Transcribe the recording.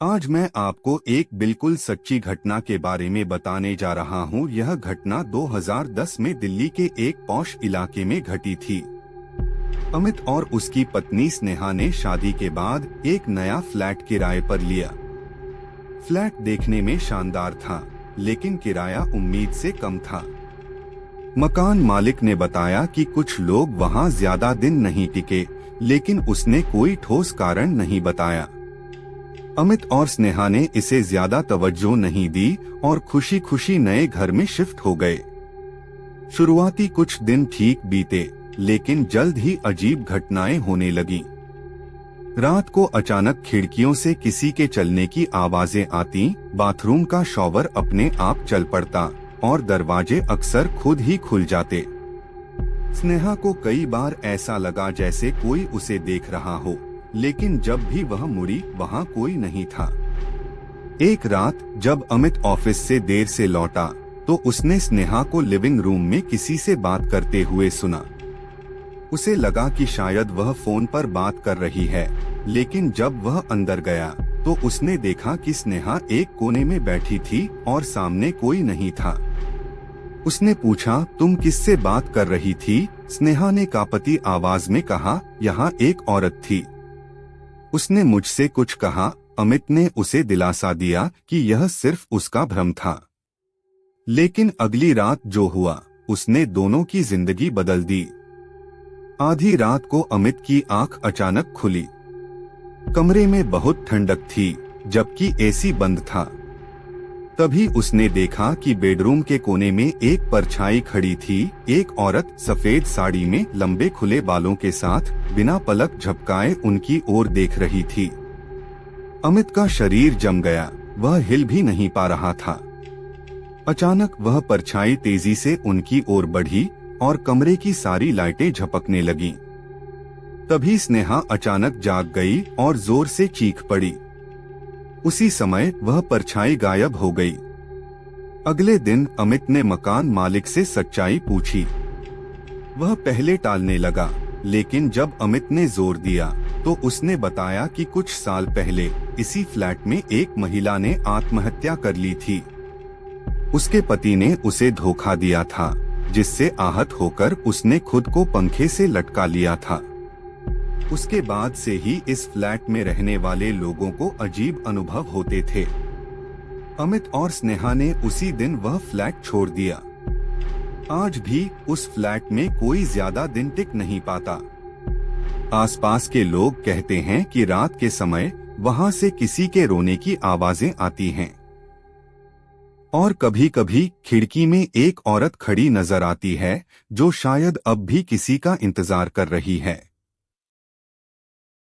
आज मैं आपको एक बिल्कुल सच्ची घटना के बारे में बताने जा रहा हूँ। यह घटना 2010 में दिल्ली के एक पॉश इलाके में घटी थी। अमित और उसकी पत्नी स्नेहा ने शादी के बाद एक नया फ्लैट किराए पर लिया। फ्लैट देखने में शानदार था, लेकिन किराया उम्मीद से कम था। मकान मालिक ने बताया कि कुछ लोग वहां ज्यादा दिन नहीं टिके, लेकिन उसने कोई ठोस कारण नहीं बताया। अमित और स्नेहा ने इसे ज्यादा तवज्जो नहीं दी और खुशी खुशी नए घर में शिफ्ट हो गए। शुरुआती कुछ दिन ठीक बीते, लेकिन जल्द ही अजीब घटनाएं होने लगीं। रात को अचानक खिड़कियों से किसी के चलने की आवाजें आती, बाथरूम का शॉवर अपने आप चल पड़ता और दरवाजे अक्सर खुद ही खुल जाते। स्नेहा को कई बार ऐसा लगा जैसे कोई उसे देख रहा हो, लेकिन जब भी वह मुड़ी वहां कोई नहीं था। एक रात जब अमित ऑफिस से देर से लौटा, तो उसने स्नेहा को लिविंग रूम में किसी से बात करते हुए सुना। उसे लगा कि शायद वह फोन पर बात कर रही है, लेकिन जब वह अंदर गया तो उसने देखा कि स्नेहा एक कोने में बैठी थी और सामने कोई नहीं था। उसने पूछा, तुम किससे बात कर रही थी? स्नेहा ने कांपती आवाज में कहा, यहाँ एक औरत थी। उसने मुझसे कुछ कहा। अमित ने उसे दिलासा दिया कि यह सिर्फ उसका भ्रम था। लेकिन अगली रात जो हुआ, उसने दोनों की जिंदगी बदल दी। आधी रात को अमित की आंख अचानक खुली। कमरे में बहुत ठंडक थी, जबकि एसी बंद था। तभी उसने देखा कि बेडरूम के कोने में एक परछाई खड़ी थी। एक औरत सफेद साड़ी में लंबे खुले बालों के साथ बिना पलक झपकाए उनकी ओर देख रही थी। अमित का शरीर जम गया, वह हिल भी नहीं पा रहा था। अचानक वह परछाई तेजी से उनकी ओर बढ़ी और कमरे की सारी लाइटें झपकने लगीं। तभी स्नेहा अचानक जाग गई और जोर से चीख पड़ी। उसी समय वह परछाई गायब हो गई। अगले दिन अमित ने मकान मालिक से सच्चाई पूछी। वह पहले टालने लगा, लेकिन जब अमित ने जोर दिया तो उसने बताया कि कुछ साल पहले इसी फ्लैट में एक महिला ने आत्महत्या कर ली थी। उसके पति ने उसे धोखा दिया था, जिससे आहत होकर उसने खुद को पंखे से लटका लिया था। उसके बाद से ही इस फ्लैट में रहने वाले लोगों को अजीब अनुभव होते थे। अमित और स्नेहा ने उसी दिन वह फ्लैट छोड़ दिया। आज भी उस फ्लैट में कोई ज्यादा दिन टिक नहीं पाता। आसपास के लोग कहते हैं कि रात के समय वहां से किसी के रोने की आवाजें आती हैं और कभी कभी खिड़की में एक औरत खड़ी नजर आती है, जो शायद अब भी किसी का इंतजार कर रही है।